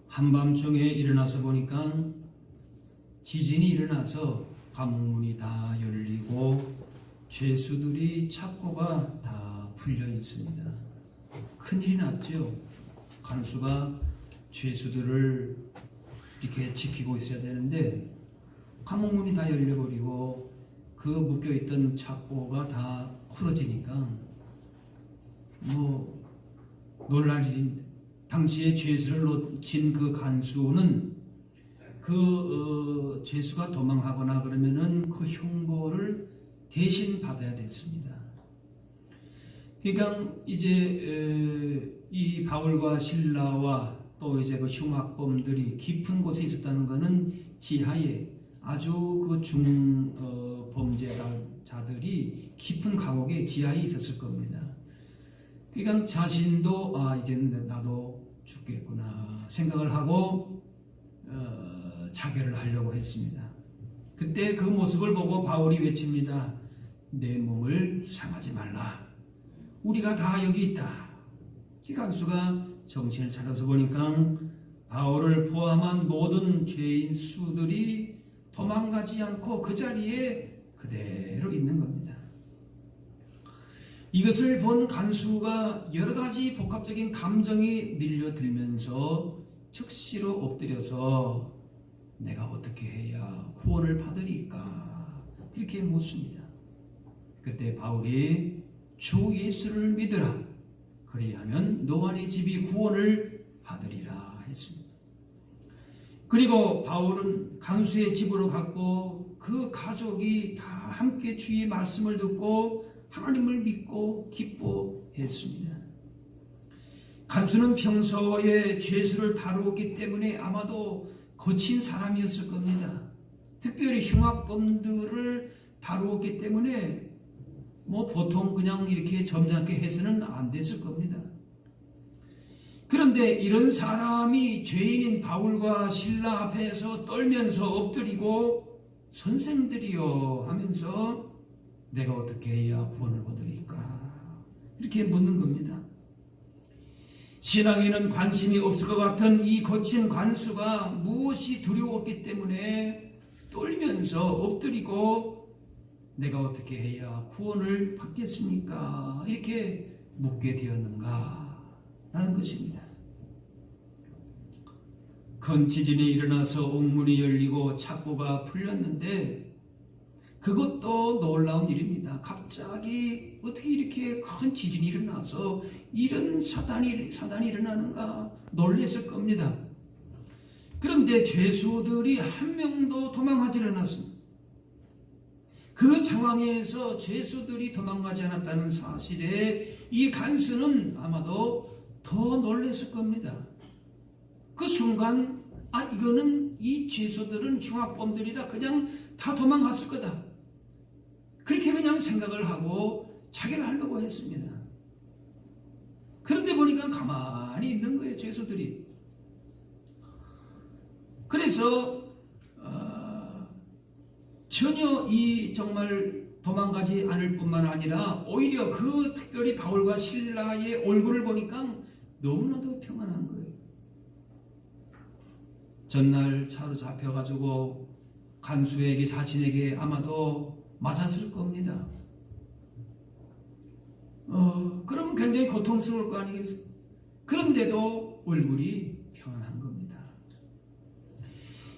한밤중에 일어나서 보니까 지진이 일어나서 감옥문이 다 열리고 죄수들이 착고가 다 풀려 있습니다. 큰일이 났죠. 간수가 죄수들을 이렇게 지키고 있어야 되는데 감옥문이 다 열려버리고 그 묶여있던 착고가 다 풀어지니까 놀랄 일입니다. 당시에 죄수를 놓친 그 간수는 그 죄수가 도망하거나 그러면은 그 형벌을 대신 받아야 됐습니다. 그러니까 이제 이 바울과 실라와 또 이제 그 흉악범들이 깊은 곳에 있었다는 것은 지하에 아주 그 범죄자들이 깊은 감옥의 지하에 있었을 겁니다. 그러니까 자신도 이제는 나도 죽겠구나 생각을 하고 자결을 하려고 했습니다. 그때 그 모습을 보고 바울이 외칩니다. 내 몸을 상하지 말라. 우리가 다 여기 있다. 이 간수가 정신을 차려서 보니까 바울을 포함한 모든 죄인 수들이 도망가지 않고 그 자리에 그대로 있는 겁니다. 이것을 본 간수가 여러 가지 복합적인 감정이 밀려들면서 즉시로 엎드려서 내가 어떻게 해야 구원을 받으리까 그렇게 묻습니다. 그때 바울이 주 예수를 믿으라 그리하면 너와 네 집이 구원을 받으리라 했습니다. 그리고 바울은 간수의 집으로 갔고 그 가족이 다 함께 주의 말씀을 듣고 하나님을 믿고 기뻐했습니다. 간수는 평소에 죄수를 다루었기 때문에 아마도 거친 사람이었을 겁니다. 특별히 흉악범들을 다루었기 때문에 보통 그냥 이렇게 점잖게 해서는 안 됐을 겁니다. 그런데 이런 사람이 죄인인 바울과 실라 앞에서 떨면서 엎드리고 선생들이여 하면서 내가 어떻게 해야 구원을 얻으리까 이렇게 묻는 겁니다. 신앙에는 관심이 없을 것 같은 이 거친 간수가 무엇이 두려웠기 때문에 떨면서 엎드리고 내가 어떻게 해야 구원을 받겠습니까? 이렇게 묻게 되었는가 라는 것입니다. 큰 지진이 일어나서 옥문이 열리고 착고가 풀렸는데 그것도 놀라운 일입니다. 갑자기 어떻게 이렇게 큰 지진이 일어나서 이런 사단이 일어나는가 놀랐을 겁니다. 그런데 죄수들이 한 명도 도망하지 않았습니다. 그 상황에서 죄수들이 도망가지 않았다는 사실에 이 간수는 아마도 더 놀랐을 겁니다. 그 순간 이거는 이 죄수들은 흉악범들이라 그냥 다 도망갔을 거다. 그렇게 그냥 생각을 하고 자기를 하려고 했습니다. 그런데 보니까 가만히 있는 거예요, 죄수들이. 그래서 전혀 이 정말 도망가지 않을 뿐만 아니라 오히려 그 특별히 바울과 실라의 얼굴을 보니까 너무나도 평안한 거예요. 전날 차로 잡혀가지고 간수에게 자신에게 아마도 맞았을 겁니다. 그러면 굉장히 고통스러울 거 아니겠어요? 그런데도 얼굴이 평안한 겁니다.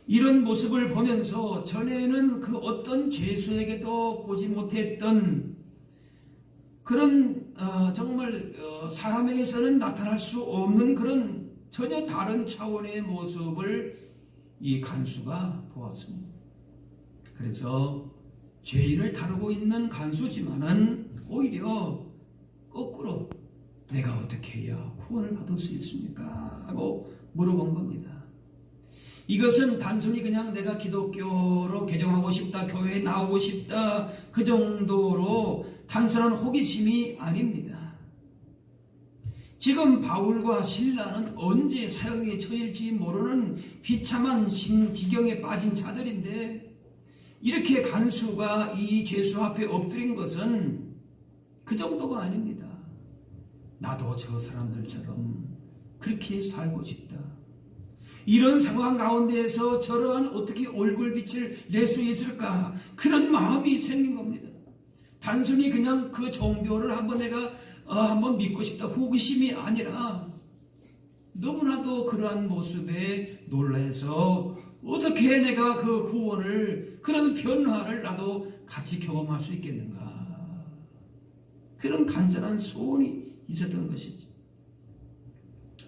이런 모습을 보면서 전에는 그 어떤 죄수에게도 보지 못했던 그런 정말 사람에게서는 나타날 수 없는 그런 전혀 다른 차원의 모습을 이 간수가 보았습니다. 그래서 죄인을 다루고 있는 간수지만은 오히려 거꾸로 내가 어떻게 해야 구원을 받을 수 있습니까? 하고 물어본 겁니다. 이것은 단순히 그냥 내가 기독교로 개종하고 싶다, 교회에 나오고 싶다 그 정도로 단순한 호기심이 아닙니다. 지금 바울과 실라는 언제 사형에 처할지 모르는 비참한 지경에 빠진 자들인데 이렇게 간수가 이 죄수 앞에 엎드린 것은 그 정도가 아닙니다. 나도 저 사람들처럼 그렇게 살고 싶다. 이런 상황 가운데에서 저러한 어떻게 얼굴빛을 낼 수 있을까? 그런 마음이 생긴 겁니다. 단순히 그냥 그 종교를 한번 내가 한번 믿고 싶다 호기심이 아니라 너무나도 그러한 모습에 놀라서 어떻게 내가 그 구원을 그런 변화를 나도 같이 경험할 수 있겠는가? 그런 간절한 소원이 있었던 것이지.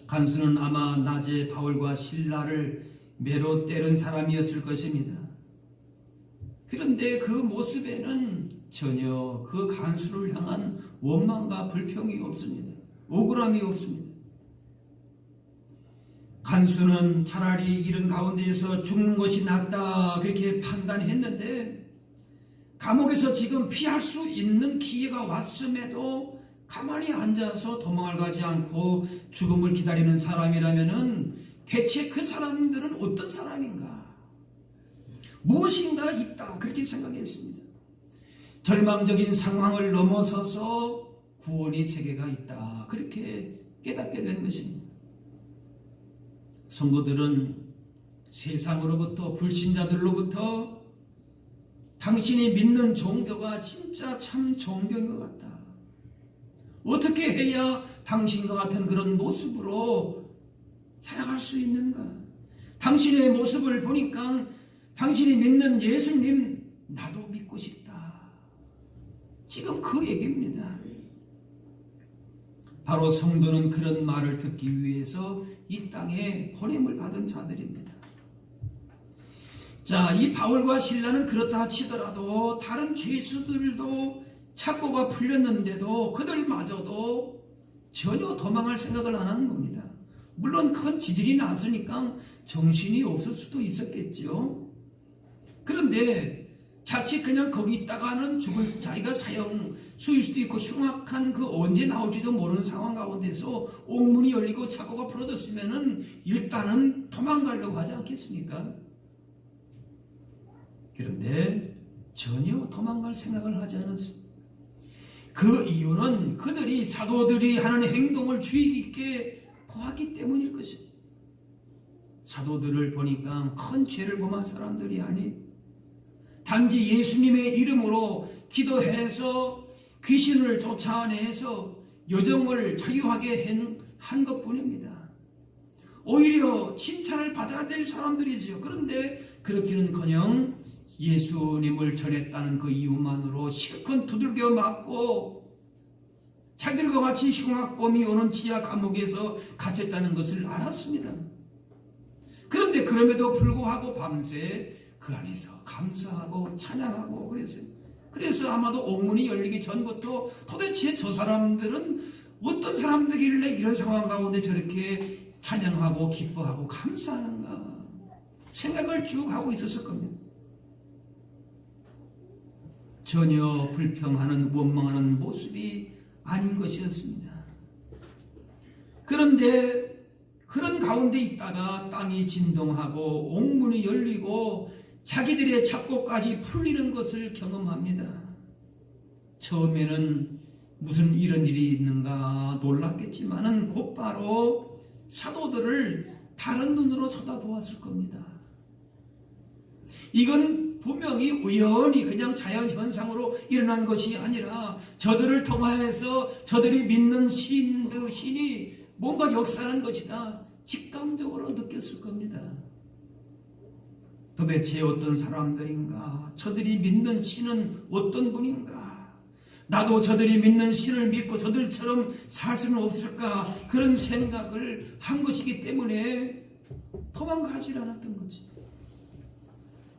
간수는 아마 낮에 바울과 실라를 매로 때린 사람이었을 것입니다. 그런데 그 모습에는 전혀 그 간수를 향한 원망과 불평이 없습니다. 억울함이 없습니다. 간수는 차라리 이런 가운데에서 죽는 것이 낫다 그렇게 판단했는데, 감옥에서 지금 피할 수 있는 기회가 왔음에도 가만히 앉아서 도망을 가지 않고 죽음을 기다리는 사람이라면은 대체 그 사람들은 어떤 사람인가? 무엇인가 있다 그렇게 생각했습니다. 절망적인 상황을 넘어서서 구원의 세계가 있다 그렇게 깨닫게 된 것입니다. 성도들은 세상으로부터, 불신자들로부터 당신이 믿는 종교가 진짜 참 종교인 것 같다. 어떻게 해야 당신과 같은 그런 모습으로 살아갈 수 있는가? 당신의 모습을 보니까 당신이 믿는 예수님 나도 믿고 싶다. 지금 그 얘기입니다. 바로 성도는 그런 말을 듣기 위해서 이 땅에 보냄을 받은 자들입니다. 자, 이 바울과 실라는 그렇다 치더라도 다른 죄수들도 착고가 풀렸는데도 그들마저도 전혀 도망할 생각을 안 하는 겁니다. 물론 큰 지질이 났으니까 정신이 없을 수도 있었겠죠. 그런데 자칫 그냥 거기 있다가는 죽을 자기가 수일 수도 있고 흉악한 그 언제 나올지도 모르는 상황 가운데서 옥문이 열리고 착고가 풀어졌으면은 일단은 도망가려고 하지 않겠습니까? 그런데 전혀 도망갈 생각을 하지 않았습니다. 그 이유는 그들이 사도들이 하는 행동을 주의 깊게 보았기 때문일 것입니다. 사도들을 보니까 큰 죄를 범한 사람들이 아니, 단지 예수님의 이름으로 기도해서 귀신을 쫓아내서 여정을 자유하게 한 것뿐입니다. 오히려 칭찬을 받아야 될 사람들이지요. 그런데 그렇기는커녕 예수님을 전했다는 그 이유만으로 실컷 두들겨 맞고 자기들과 같이 흉악범이 오는 지하 감옥에서 갇혔다는 것을 알았습니다. 그런데 그럼에도 불구하고 밤새 그 안에서 감사하고 찬양하고 그랬어요. 그래서 아마도 옥문이 열리기 전부터 도대체 저 사람들은 어떤 사람들이길래 이런 상황 가운데 저렇게 찬양하고 기뻐하고 감사하는가 생각을 쭉 하고 있었을 겁니다. 전혀 불평하는 원망하는 모습이 아닌 것이었습니다. 그런데 그런 가운데 있다가 땅이 진동하고 옥문이 열리고 자기들의 착고까지 풀리는 것을 경험합니다. 처음에는 무슨 이런 일이 있는가 놀랐겠지만은 곧바로 사도들을 다른 눈으로 쳐다보았을 겁니다. 이건 분명히 우연히 그냥 자연현상으로 일어난 것이 아니라 저들을 통하여서 저들이 믿는 신이 뭔가 역사하는 것이다 직감적으로 느꼈을 겁니다. 도대체 어떤 사람들인가? 저들이 믿는 신은 어떤 분인가? 나도 저들이 믿는 신을 믿고 저들처럼 살 수는 없을까? 그런 생각을 한 것이기 때문에 도망가지 않았던 거지.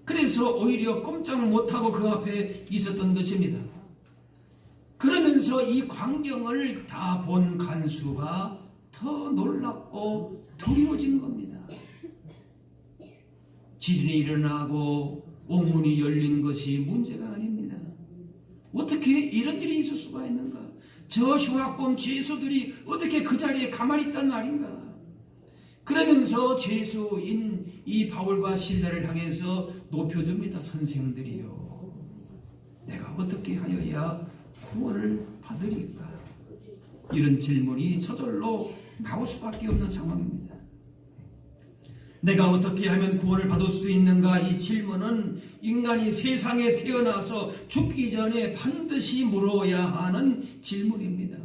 그래서 오히려 꼼짝 못하고 그 앞에 있었던 것입니다. 그러면서 이 광경을 다 본 간수가 더 놀랍고 두려워진 겁니다. 지진이 일어나고 옥문이 열린 것이 문제가 아닙니다. 어떻게 이런 일이 있을 수가 있는가? 저 흉악범 죄수들이 어떻게 그 자리에 가만히 있단 말인가? 그러면서 죄수인 이 바울과 실라를 향해서 높여줍니다. 선생들이요, 내가 어떻게 하여야 구원을 받으리까? 이런 질문이 저절로 나올 수밖에 없는 상황입니다. 내가 어떻게 하면 구원을 받을 수 있는가? 이 질문은 인간이 세상에 태어나서 죽기 전에 반드시 물어야 하는 질문입니다.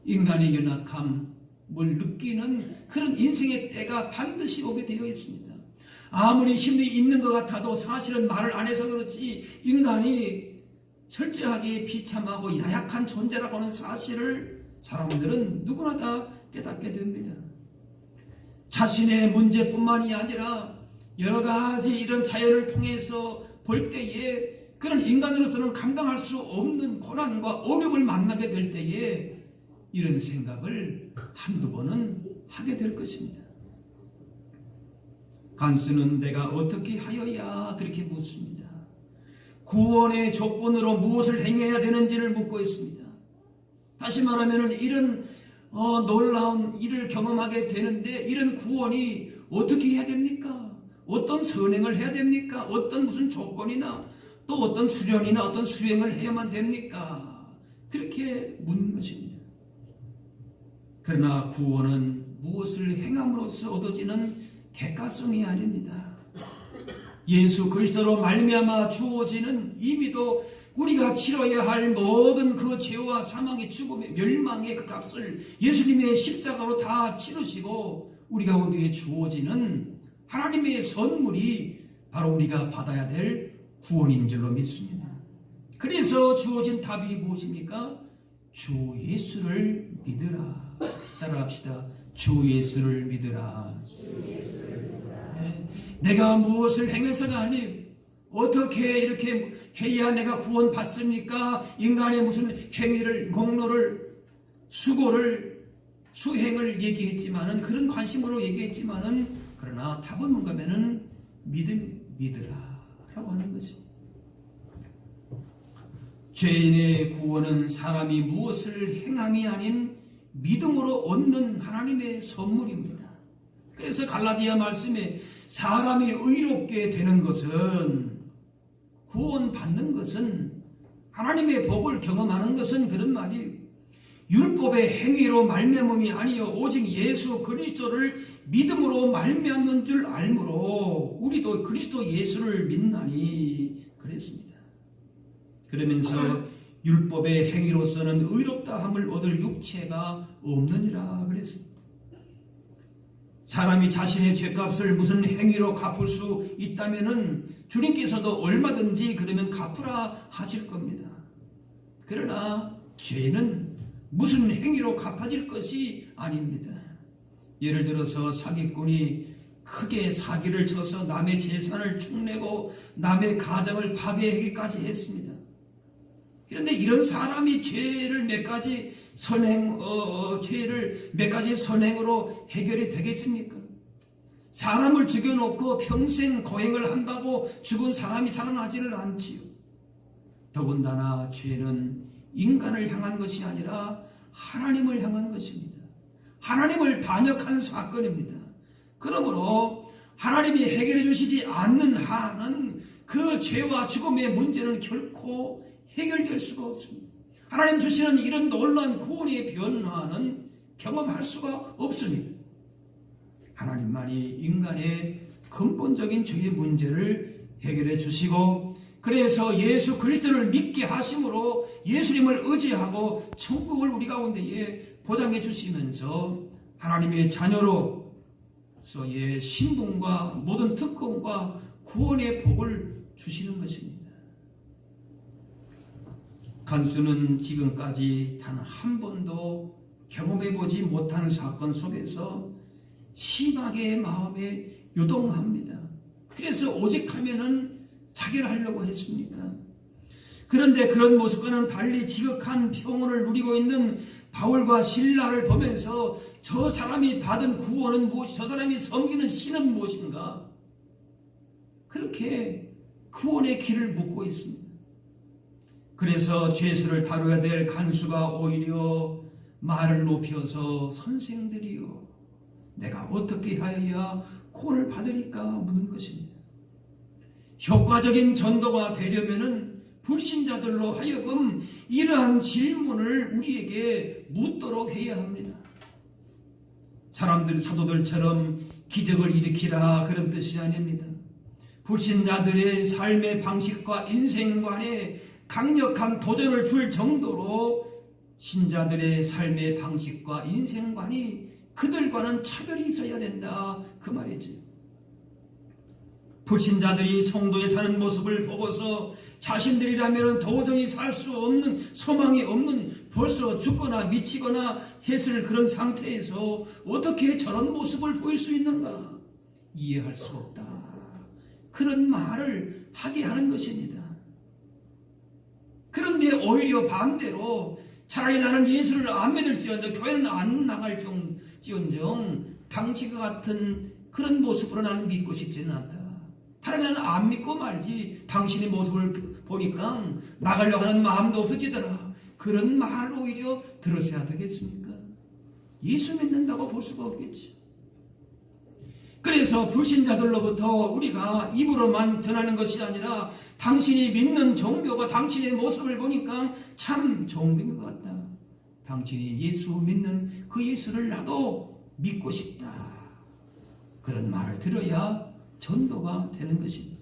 인간의 연약함을 느끼는 그런 인생의 때가 반드시 오게 되어 있습니다. 아무리 힘이 있는 것 같아도 사실은 말을 안 해서 그렇지 인간이 철저하게 비참하고 나약한 존재라고 하는 사실을 사람들은 누구나 다 깨닫게 됩니다. 자신의 문제뿐만이 아니라 여러 가지 이런 자연을 통해서 볼 때에 그런 인간으로서는 감당할 수 없는 고난과 어려움을 만나게 될 때에 이런 생각을 한두 번은 하게 될 것입니다. 간수는 내가 어떻게 하여야 그렇게 묻습니다. 구원의 조건으로 무엇을 행해야 되는지를 묻고 있습니다. 다시 말하면 이런 놀라운 일을 경험하게 되는데 이런 구원이 어떻게 해야 됩니까? 어떤 선행을 해야 됩니까? 어떤 무슨 조건이나 또 어떤 수련이나 어떤 수행을 해야만 됩니까? 그렇게 묻는 것입니다. 그러나 구원은 무엇을 행함으로써 얻어지는 대가성이 아닙니다. 예수 그리스도로 말미암아 주어지는 이미도 우리가 치러야 할 모든 그 죄와 사망의 죽음의 멸망의 그 값을 예수님의 십자가로 다 치르시고 우리 가운데 주어지는 하나님의 선물이 바로 우리가 받아야 될 구원인 줄로 믿습니다. 그래서 주어진 답이 무엇입니까? 주 예수를 믿으라. 따라합시다. 주 예수를 믿으라. 네. 내가 무엇을 행해서가 아님 어떻게 이렇게 해야 내가 구원 받습니까? 인간의 무슨 행위를 공로를 수고를 수행을 얘기했지만은 그런 관심으로 얘기했지만은 그러나 답은 뭔가면은 믿으라라고 하는 것입니다. 죄인의 구원은 사람이 무엇을 행함이 아닌 믿음으로 얻는 하나님의 선물입니다. 그래서 갈라디아 말씀에 사람이 의롭게 되는 것은 구원받는 것은 하나님의 복을 경험하는 것은 그런 말이 율법의 행위로 말미암음이 아니요 오직 예수 그리스도를 믿음으로 말미암는 줄 알므로 우리도 그리스도 예수를 믿나니 그랬습니다. 그러면서 율법의 행위로서는 의롭다함을 얻을 육체가 없느니라 그랬습니다. 사람이 자신의 죄값을 무슨 행위로 갚을 수 있다면은 주님께서도 얼마든지 그러면 갚으라 하실 겁니다. 그러나 죄는 무슨 행위로 갚아질 것이 아닙니다. 예를 들어서 사기꾼이 크게 사기를 쳐서 남의 재산을 축내고 남의 가정을 파괴하기까지 했습니다. 그런데 이런 사람이 죄를 몇 가지 죄를 몇 가지 선행으로 해결이 되겠습니까? 사람을 죽여놓고 평생 거행을 한다고 죽은 사람이 살아나지를 않지요. 더군다나 죄는 인간을 향한 것이 아니라 하나님을 향한 것입니다. 하나님을 반역한 사건입니다. 그러므로 하나님이 해결해 주시지 않는 한은 그 죄와 죽음의 문제는 결코 해결될 수가 없습니다. 하나님 주시는 이런 놀라운 구원의 변화는 경험할 수가 없습니다. 하나님만이 인간의 근본적인 죄의 문제를 해결해 주시고 그래서 예수 그리스도를 믿게 하심으로 예수님을 의지하고 천국을 우리 가운데에 보장해 주시면서 하나님의 자녀로서의 신분과 모든 특권과 구원의 복을 주시는 것입니다. 간수는 지금까지 단 한 번도 경험해보지 못한 사건 속에서 심하게 마음에 요동합니다. 그래서 오직 하면은 자기를 하려고 했습니까? 그런데 그런 모습과는 달리 지극한 평온을 누리고 있는 바울과 실라를 보면서 저 사람이 받은 구원은 무엇이, 저 사람이 섬기는 신은 무엇인가? 그렇게 구원의 길을 묻고 있습니다. 그래서 죄수를 다루어야 될 간수가 오히려 말을 높여서 선생들이여 내가 어떻게 하여야 구원을 받으리까 묻는 것입니다. 효과적인 전도가 되려면은 불신자들로 하여금 이러한 질문을 우리에게 묻도록 해야 합니다. 사도들처럼 기적을 일으키라 그런 뜻이 아닙니다. 불신자들의 삶의 방식과 인생관에 강력한 도전을 줄 정도로 신자들의 삶의 방식과 인생관이 그들과는 차별이 있어야 된다 그 말이지. 불신자들이 성도에 사는 모습을 보고서 자신들이라면 도저히 살 수 없는, 소망이 없는, 벌써 죽거나 미치거나 했을 그런 상태에서 어떻게 저런 모습을 보일 수 있는가? 이해할 수 없다. 그런 말을 하게 하는 것입니다. 그런데 오히려 반대로 차라리 나는 예수를 안 믿을지언정, 교회는 안 나갈지언정 당신과 같은 그런 모습으로 나는 믿고 싶지는 않다. 차라리 나는 안 믿고 말지 당신의 모습을 보니까 나가려고 하는 마음도 없어지더라. 그런 말을 오히려 들으셔야 되겠습니까? 예수 믿는다고 볼 수가 없겠지. 그래서 불신자들로부터 우리가 입으로만 전하는 것이 아니라 당신이 믿는 종교가 당신의 모습을 보니까 참 좋은 것 같다. 당신이 예수 믿는 그 예수를 나도 믿고 싶다. 그런 말을 들어야 전도가 되는 것입니다.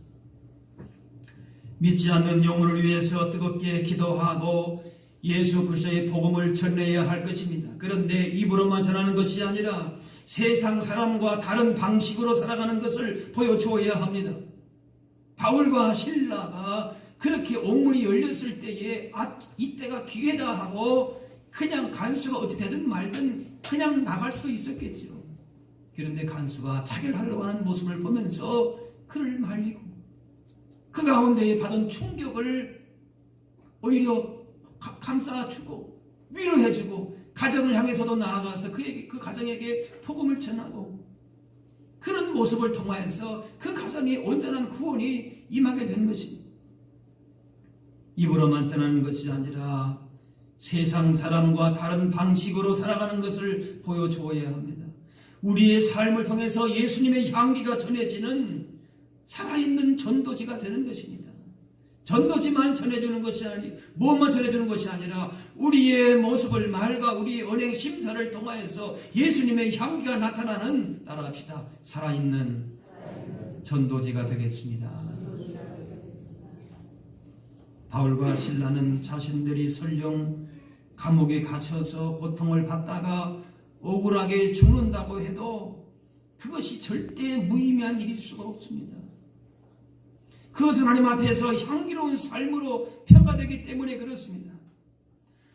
믿지 않는 영혼을 위해서 뜨겁게 기도하고 예수 그리스도의 복음을 전해야 할 것입니다. 그런데 입으로만 전하는 것이 아니라 세상 사람과 다른 방식으로 살아가는 것을 보여주어야 합니다. 바울과 실라가 그렇게 옥문이 열렸을 때에 이때가 기회다 하고 그냥 간수가 어찌 되든 말든 그냥 나갈 수도 있었겠죠. 그런데 간수가 자결하려고 하는 모습을 보면서 그를 말리고 그 가운데 받은 충격을 오히려 감싸주고 위로해주고 가정을 향해서도 나아가서 그 가정에게 복음을 전하고 그런 모습을 통하여서 그 가정에 온전한 구원이 임하게 된 것입니다. 입으로만 전하는 것이 아니라 세상 사람과 다른 방식으로 살아가는 것을 보여주어야 합니다. 우리의 삶을 통해서 예수님의 향기가 전해지는 살아있는 전도지가 되는 것입니다. 전도지만 전해주는 것이 아니, 무엇만 전해주는 것이 아니라 우리의 모습을, 말과 우리의 언행 심사를 통하여서 예수님의 향기가 나타나는, 따라합시다, 살아있는 전도지가 되겠습니다. 바울과 실라는 자신들이 설령 감옥에 갇혀서 고통을 받다가 억울하게 죽는다고 해도 그것이 절대 무의미한 일일 수가 없습니다. 그것은 하나님 앞에서 향기로운 삶으로 평가되기 때문에 그렇습니다.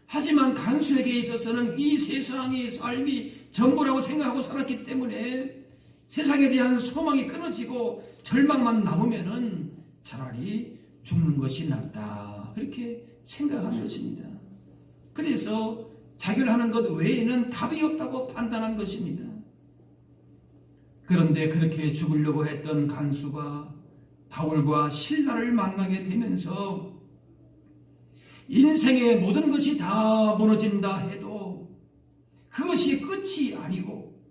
하지만 간수에게 있어서는 이 세상의 삶이 전부라고 생각하고 살았기 때문에 세상에 대한 소망이 끊어지고 절망만 남으면은 차라리 죽는 것이 낫다, 그렇게 생각한 것입니다. 그래서 자결하는 것 외에는 답이 없다고 판단한 것입니다. 그런데 그렇게 죽으려고 했던 간수가 바울과 실라를 만나게 되면서 인생의 모든 것이 다 무너진다 해도 그것이 끝이 아니고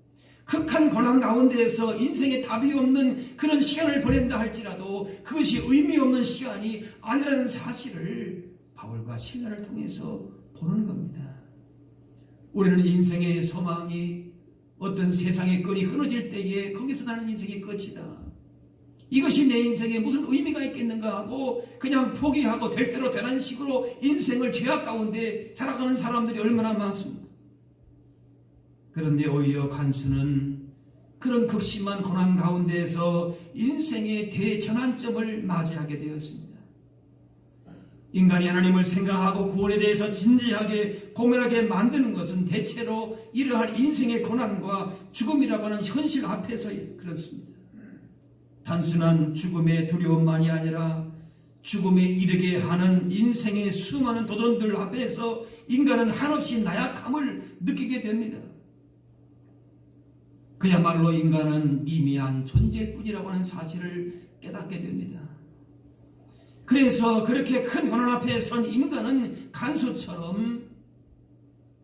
극한 고난 가운데에서 인생에 답이 없는 그런 시간을 보낸다 할지라도 그것이 의미 없는 시간이 아니라는 사실을 바울과 실라를 통해서 보는 겁니다. 우리는 인생의 소망이 어떤 세상의 끈이 끊어질 때에 거기서 나는 인생의 끝이다, 이것이 내 인생에 무슨 의미가 있겠는가 하고 그냥 포기하고 될 대로 되라는 식으로 인생을 죄악 가운데 살아가는 사람들이 얼마나 많습니까? 그런데 오히려 간수는 그런 극심한 고난 가운데에서 인생의 대전환점을 맞이하게 되었습니다. 인간이 하나님을 생각하고 구원에 대해서 진지하게 고민하게 만드는 것은 대체로 이러한 인생의 고난과 죽음이라고 하는 현실 앞에서 그렇습니다. 단순한 죽음의 두려움만이 아니라 죽음에 이르게 하는 인생의 수많은 도전들 앞에서 인간은 한없이 나약함을 느끼게 됩니다. 그야말로 인간은 미미한 존재일 뿐이라고 하는 사실을 깨닫게 됩니다. 그래서 그렇게 큰 고난 앞에 선 인간은 간수처럼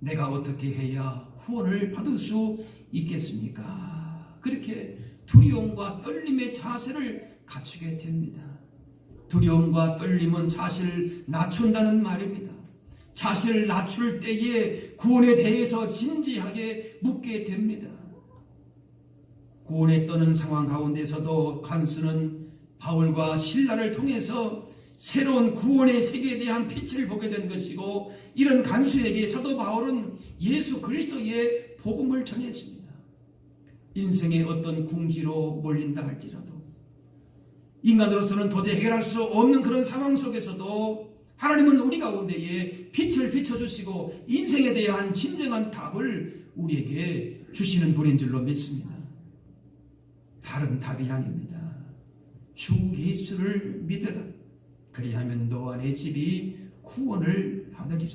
내가 어떻게 해야 구원을 받을 수 있겠습니까? 그렇게 두려움과 떨림의 자세를 갖추게 됩니다. 두려움과 떨림은 자신을 낮춘다는 말입니다. 자신을 낮출 때에 구원에 대해서 진지하게 묻게 됩니다. 구원에 떠는 상황 가운데서도 간수는 바울과 실라를 통해서 새로운 구원의 세계에 대한 빛을 보게 된 것이고, 이런 간수에게 사도 바울은 예수 그리스도의 복음을 전했습니다. 인생의 어떤 궁지로 몰린다 할지라도, 인간으로서는 도저히 해결할 수 없는 그런 상황 속에서도 하나님은 우리 가운데에 빛을 비춰주시고 인생에 대한 진정한 답을 우리에게 주시는 분인 줄로 믿습니다. 다른 답이 아닙니다. 주 예수를 믿으라. 그리하면 너와 내 집이 구원을 받으리라.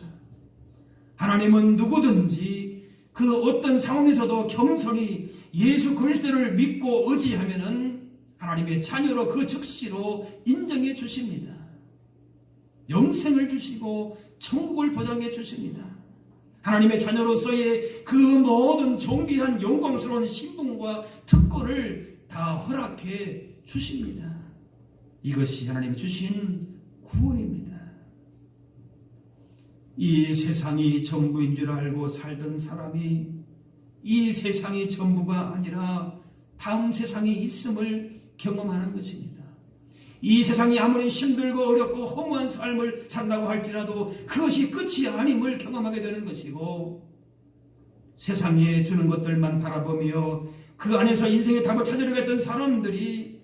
하나님은 누구든지 그 어떤 상황에서도 겸손히 예수 그리스도를 믿고 의지하면은 하나님의 자녀로 그 즉시로 인정해 주십니다. 영생을 주시고 천국을 보장해 주십니다. 하나님의 자녀로서의 그 모든 존귀한 영광스러운 신분과 특권을 다 허락해 주십니다. 이것이 하나님이 주신 구원입니다. 이 세상이 전부인 줄 알고 살던 사람이 이 세상이 전부가 아니라 다음 세상이 있음을 경험하는 것입니다. 이 세상이 아무리 힘들고 어렵고 허무한 삶을 산다고 할지라도 그것이 끝이 아님을 경험하게 되는 것이고, 세상에 주는 것들만 바라보며 그 안에서 인생의 답을 찾으려고 했던 사람들이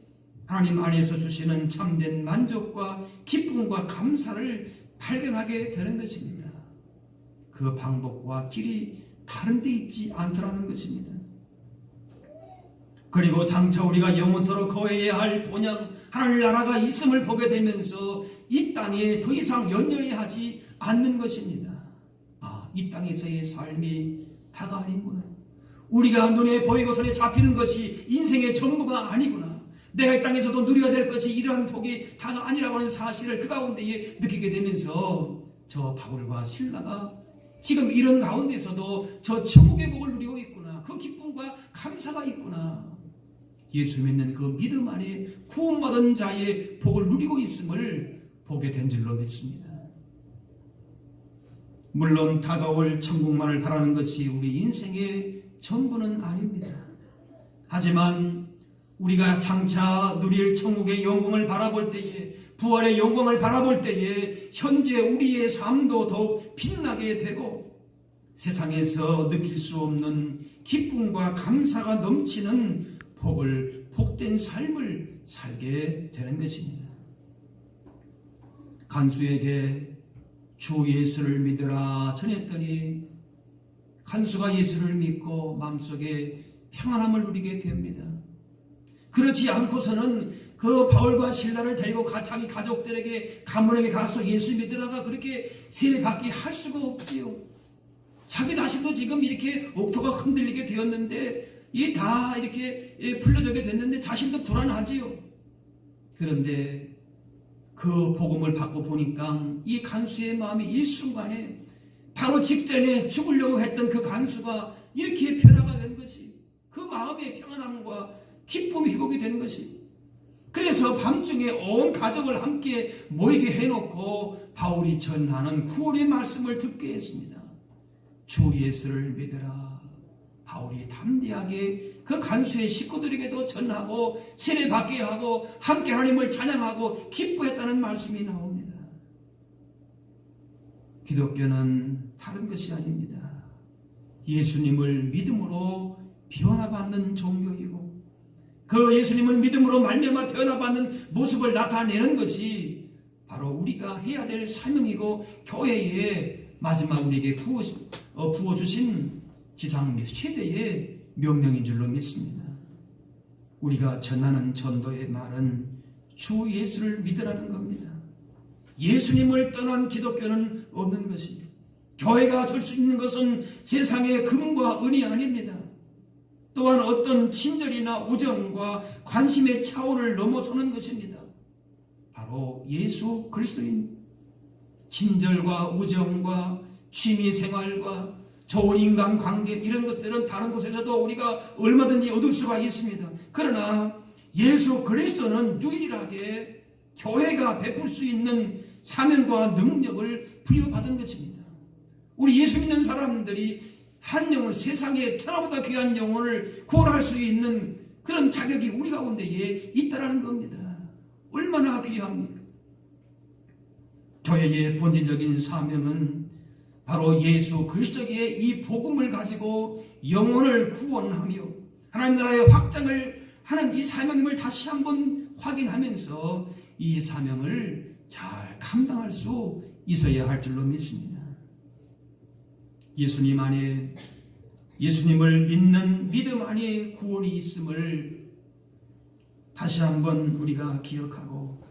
하나님 안에서 주시는 참된 만족과 기쁨과 감사를 발견하게 되는 것입니다. 그 방법과 길이 다른 데 있지 않더라는 것입니다. 그리고 장차 우리가 영원토록 거해야 할 본향 하나님 나라가 있음을 보게 되면서 이 땅에 더 이상 연연히 하지 않는 것입니다. 이 땅에서의 삶이 다가 아니구나. 우리가 눈에 보이고 손에 잡히는 것이 인생의 전부가 아니구나. 내가 이 땅에서도 누려야 될 것이 이러한 복이 다가 아니라고 하는 사실을 그 가운데에 느끼게 되면서 저 바울과 실라가 지금 이런 가운데서도 저 천국의 복을 누리고 있구나. 그 기쁨과 감사가 있구나. 예수 믿는 그 믿음 안에 구원받은 자의 복을 누리고 있음을 보게 된 줄로 믿습니다. 물론 다가올 천국만을 바라는 것이 우리 인생의 전부는 아닙니다. 하지만 우리가 장차 누릴 천국의 영광을 바라볼 때에, 부활의 영광을 바라볼 때에 현재 우리의 삶도 더욱 빛나게 되고 세상에서 느낄 수 없는 기쁨과 감사가 넘치는 복된 삶을 살게 되는 것입니다. 간수에게 주 예수를 믿으라 전했더니 간수가 예수를 믿고 마음속에 평안함을 누리게 됩니다. 그렇지 않고서는 그 바울과 실라를 데리고 자기 가족들에게 가문에게 가서 예수 믿으라가 그렇게 세례받게 할 수가 없지요. 자기 자신도 지금 이렇게 옥토가 흔들리게 되었는데 이 다 이렇게 풀려지게 됐는데 자신도 불안하지요. 그런데 그 복음을 받고 보니까 이 간수의 마음이 일순간에 바로 직전에 죽으려고 했던 그 간수가 이렇게 변화가 된 것이, 그 마음의 평안함과 기쁨이 회복이 된 것이, 그래서 밤중에 온 가족을 함께 모이게 해놓고 바울이 전하는 구원의 말씀을 듣게 했습니다. 주 예수를 믿으라. 바울이 담대하게 그 간수의 식구들에게도 전하고 세례받게 하고 함께 하나님을 찬양하고 기뻐했다는 말씀이 나옵니다. 기독교는 다른 것이 아닙니다. 예수님을 믿음으로 변화받는 종교이고 그 예수님을 믿음으로 말미암아 변화받는 모습을 나타내는 것이 바로 우리가 해야 될 사명이고 교회에 마지막 우리에게 부어주신 지상 최대의 명령인 줄로 믿습니다. 우리가 전하는 전도의 말은 주 예수를 믿으라는 겁니다. 예수님을 떠난 기독교는 없는 것입니다. 교회가 줄 수 있는 것은 세상의 금과 은이 아닙니다. 또한 어떤 친절이나 우정과 관심의 차원을 넘어서는 것입니다. 바로 예수 그리스도인 친절과 우정과 취미생활과 좋은 인간관계 이런 것들은 다른 곳에서도 우리가 얼마든지 얻을 수가 있습니다. 그러나 예수 그리스도는 유일하게 교회가 베풀 수 있는 사명과 능력을 부여받은 것입니다. 우리 예수 믿는 사람들이 한 영혼, 세상에 천하보다 귀한 영혼을 구원할 수 있는 그런 자격이 우리 가운데에 있다라는 겁니다. 얼마나 귀합니까? 교회의 본질적인 사명은 바로 예수 그리스도의 이 복음을 가지고 영혼을 구원하며 하나님 나라의 확장을 하는 이 사명임을 다시 한번 확인하면서 이 사명을 잘 감당할 수 있어야 할 줄로 믿습니다. 예수님 안에, 예수님을 믿는 믿음 안에 구원이 있음을 다시 한번 우리가 기억하고,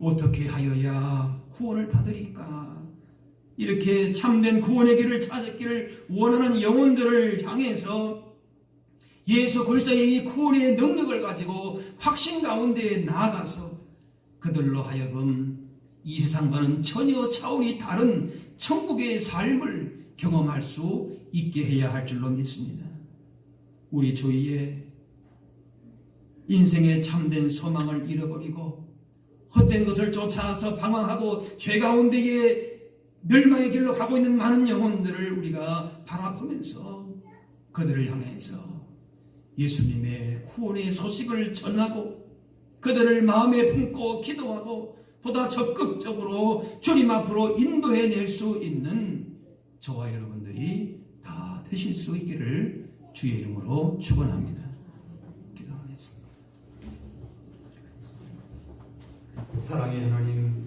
어떻게 하여야 구원을 받으리까? 이렇게 참된 구원의 길을 찾았기를 원하는 영혼들을 향해서 예수 그리스도의 이 구원의 능력을 가지고 확신 가운데 나아가서 그들로 하여금 이 세상과는 전혀 차원이 다른 천국의 삶을 경험할 수 있게 해야 할 줄로 믿습니다. 우리 주위에 인생의 참된 소망을 잃어버리고 헛된 것을 쫓아서 방황하고 죄 가운데에 멸망의 길로 가고 있는 많은 영혼들을 우리가 바라보면서 그들을 향해서 예수님의 구원의 소식을 전하고 그들을 마음에 품고 기도하고 보다 적극적으로 주님 앞으로 인도해낼 수 있는 저와 여러분들이 다 되실 수 있기를 주의 이름으로 축원합니다. 기도하겠습니다. 사랑의 하나님,